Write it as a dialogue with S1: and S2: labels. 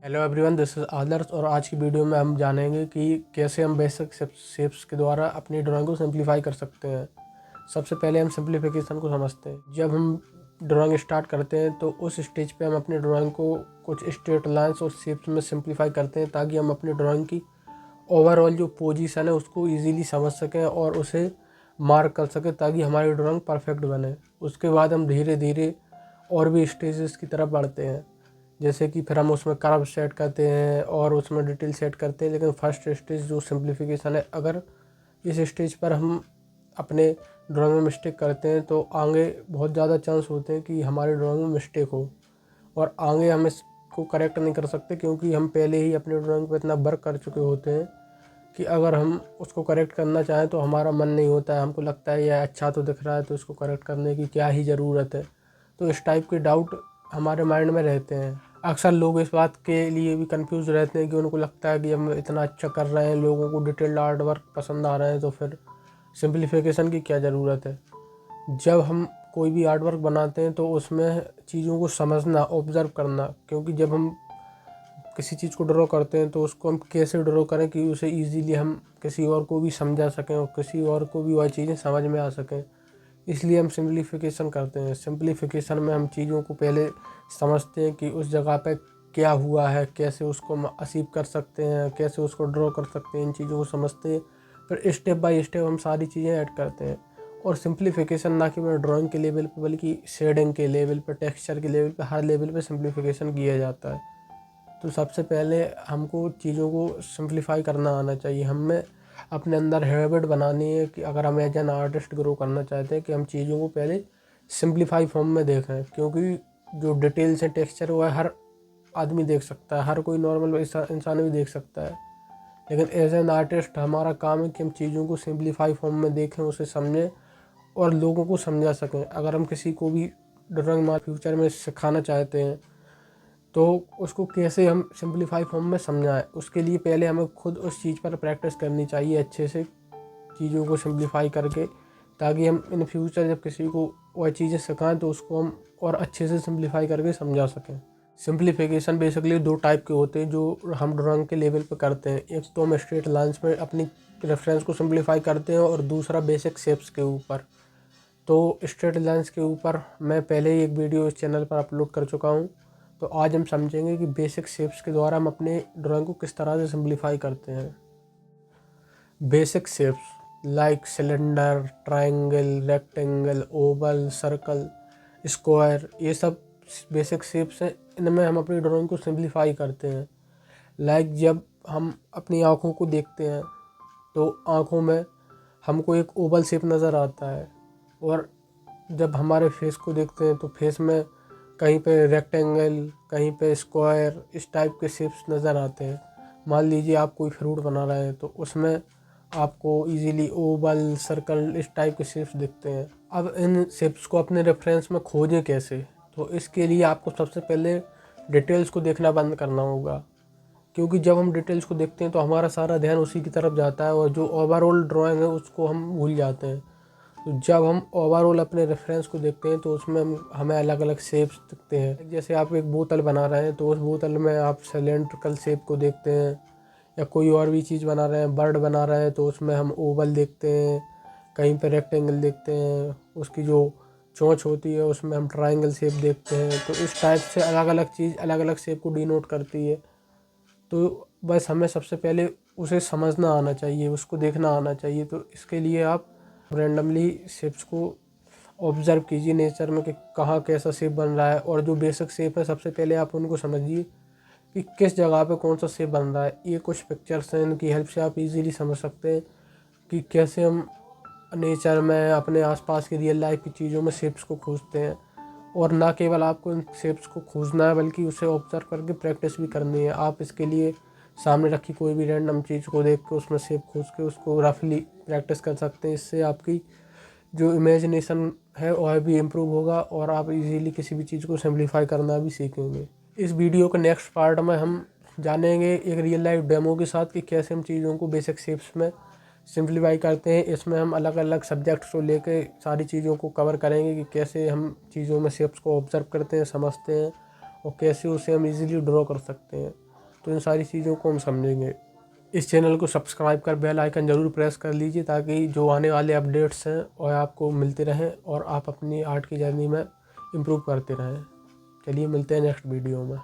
S1: Hello everyone, this is आदर्श और आज की वीडियो में हम जानेंगे कि कैसे हम बेसिक शेप्स के द्वारा अपनी ड्राइंग को सिंप्लीफाई कर सकते हैं। सबसे पहले हम सिंप्लीफिकेशन को समझते हैं। जब हम ड्राइंग स्टार्ट करते हैं तो उस स्टेज पे हम अपनी ड्राइंग को कुछ स्ट्रेट लाइंस और शेप्स में सिंप्लीफाई करते हैं ताकि हम अपनी ड्राइंग की ओवरऑल जो पोजीशन है उसको ईजीली समझ सकें और उसे मार्क कर सकें ताकि हमारी ड्राइंग परफेक्ट बने। उसके बाद हम धीरे धीरे और भी स्टेजेस की तरफ बढ़ते हैं, जैसे कि फिर हम उसमें कर्व सेट करते हैं और उसमें डिटेल सेट करते हैं। लेकिन फर्स्ट स्टेज जो सिंप्लीफिकेशन है, अगर इस स्टेज पर हम अपने ड्राइंग में मिस्टेक करते हैं तो आगे बहुत ज़्यादा चांस होते हैं कि हमारी ड्राइंग में मिस्टेक हो और आगे हम इसको करेक्ट नहीं कर सकते, क्योंकि हम पहले ही अपनी ड्राइंग पर इतना वर्क कर चुके होते हैं कि अगर हम उसको करेक्ट करना चाहें तो हमारा मन नहीं होता है। हमको लगता है यह अच्छा तो दिख रहा है तो इसको करेक्ट करने की क्या ही ज़रूरत है। तो इस टाइप के डाउट हमारे माइंड में रहते हैं। अक्सर लोग इस बात के लिए भी कंफ्यूज रहते हैं कि उनको लगता है कि हम इतना अच्छा कर रहे हैं, लोगों को डिटेल्ड आर्ट वर्क पसंद आ रहे हैं, तो फिर सिंप्लीफिकेशन की क्या ज़रूरत है। जब हम कोई भी आर्ट वर्क बनाते हैं तो उसमें चीज़ों को समझना, ऑब्ज़र्व करना, क्योंकि जब हम किसी चीज़ को ड्रॉ करते हैं तो उसको हम कैसे ड्रॉ करें कि उसे ईजीली हम किसी और को भी समझा सकें और किसी और को भी वह चीज़ें समझ में आ सकें। इसलिए हम सिंप्लीफिकेशन करते हैं। सिंप्लीफिकेशन में हम चीज़ों को पहले समझते हैं कि उस जगह पे क्या हुआ है, कैसे उसको हम अचीव कर सकते हैं, कैसे उसको ड्रॉ कर सकते हैं। इन चीज़ों को समझते हैं, फिर स्टेप बाय स्टेप हम सारी चीज़ें ऐड करते हैं। और सिंप्लीफिकेशन ना केवल ड्राइंग के लेवल पे बल्कि शेडिंग के लेवल पे, टेक्सचर के लेवल पे, हर लेवल पे सिंप्लीफिकेशन किया जाता है। तो सबसे पहले हमको चीज़ों को सिंप्लीफाई करना आना चाहिए। हमें अपने अंदर हैबिट बनानी है कि अगर हम एज एन आर्टिस्ट ग्रो करना चाहते हैं कि हम चीज़ों को पहले सिंप्लीफाई फॉर्म में देखें, क्योंकि जो डिटेल्स है, टेक्सचर, वो हर आदमी देख सकता है, हर कोई नॉर्मल इंसान भी देख सकता है। लेकिन एज एन आर्टिस्ट हमारा काम है कि हम चीज़ों को सिंप्लीफाई फॉर्म में देखें, उसे समझें और लोगों को समझा सकें। अगर हम किसी को भी ड्राइंग फ्यूचर में सिखाना चाहते हैं तो उसको कैसे हम सिंप्लीफाई फॉर्म में समझाएं, उसके लिए पहले हमें खुद उस चीज़ पर प्रैक्टिस करनी चाहिए अच्छे से, चीज़ों को सिंप्लीफाई करके, ताकि हम इन फ्यूचर जब किसी को वह चीज़ें सिखाएं तो उसको हम और अच्छे से सिंप्लीफाई करके समझा सकें। सिंप्लीफिकेशन बेसिकली दो टाइप के होते हैं जो हम ड्राइंग के लेवल पे करते हैं। एक तो हम स्ट्रेट लाइंस में अपनी रेफरेंस को सिंप्लीफाई करते हैं और दूसरा बेसिक शेप्स के ऊपर। तो स्ट्रेट लाइंस के ऊपर मैं पहले ही एक वीडियो इस चैनल पर अपलोड कर चुका हूँ। तो आज हम समझेंगे कि बेसिक शेप्स के द्वारा हम अपने ड्राइंग को किस तरह से सिंप्लीफाई करते हैं। Basic shapes like cylinder, triangle, rectangle, Oval, circle, square, ये सब बेसिक शेप्स हैं। इनमें हम अपनी ड्राइंग को सिंप्लीफाई करते हैं। लाइक जब हम अपनी आँखों को देखते हैं तो आँखों में हमको एक ओवल शेप नज़र आता है, और जब हमारे फेस को देखते हैं तो फेस में कहीं पे रेक्टेंगल, कहीं पे स्क्वायर, इस टाइप के शेप्स नज़र आते हैं। मान लीजिए आप कोई फ्रूट बना रहे हैं तो उसमें आपको इजीली ओवल, सर्कल, इस टाइप के शेप्स दिखते हैं। अब इन शेप्स को अपने रेफरेंस में खोजें कैसे? तो इसके लिए आपको सबसे पहले डिटेल्स को देखना बंद करना होगा, क्योंकि जब हम डिटेल्स को देखते हैं तो हमारा सारा ध्यान उसी की तरफ जाता है और जो ओवरऑल ड्राइंग है उसको हम भूल जाते हैं। तो जब हम ओवरऑल अपने रेफरेंस को देखते हैं तो उसमें हमें अलग अलग शेप्स दिखते हैं। जैसे आप एक बोतल बना रहे हैं तो उस बोतल में आप सिलेंड्रिकल शेप को देखते हैं, या कोई और भी चीज़ बना रहे हैं, बर्ड बना रहे हैं तो उसमें हम ओवल देखते हैं, कहीं पे रेक्टेंगल देखते हैं, उसकी जो चोंच होती है उसमें हम ट्रायंगल शेप देखते हैं। तो इस टाइप से अलग अलग चीज़ अलग अलग शेप को डिनोट करती है। तो बस हमें सबसे पहले उसे समझना आना चाहिए, उसको देखना आना चाहिए। तो इसके लिए आप रैंडमली शेप्स को ऑब्ज़र्व कीजिए नेचर में कि कहाँ कैसा शेप बन रहा है, और जो बेसिक शेप है सबसे पहले आप उनको समझिए कि किस जगह पे कौन सा शेप बन रहा है। ये कुछ पिक्चर्स हैं, इनकी हेल्प से आप इजीली समझ सकते हैं कि कैसे हम नेचर में, अपने आसपास की रियल लाइफ की चीज़ों में शेप्स को खोजते हैं। और ना केवल आपको इन शेप्स को खोजना है बल्कि उसे ऑब्जर्व करके प्रैक्टिस भी करनी है। आप इसके लिए सामने रखी कोई भी रैंडम चीज़ को देख के उसमें शेप खोज के उसको रफली प्रैक्टिस कर सकते हैं। इससे आपकी जो इमेजिनेशन है वह भी इम्प्रूव होगा और आप इजीली किसी भी चीज़ को सिंप्लीफाई करना भी सीखेंगे। इस वीडियो के नेक्स्ट पार्ट में हम जानेंगे एक रियल लाइफ डेमो के साथ कि कैसे हम चीज़ों को बेसिक शेप्स में सिंप्लीफाई करते हैं। इसमें हम अलग अलग सब्जेक्ट्स को लेके सारी चीज़ों को कवर करेंगे कि कैसे हम चीज़ों में शेप्स को ऑब्जर्व करते हैं, समझते हैं और कैसे उसे हम इजीली ड्रॉ कर सकते हैं। तो इन सारी चीज़ों को हम समझेंगे। इस चैनल को सब्सक्राइब कर बेल आइकन ज़रूर प्रेस कर लीजिए ताकि जो आने वाले अपडेट्स हैं और आपको मिलते रहें और आप अपनी आर्ट की जर्नी में इम्प्रूव करते रहें। चलिए मिलते हैं नेक्स्ट वीडियो में।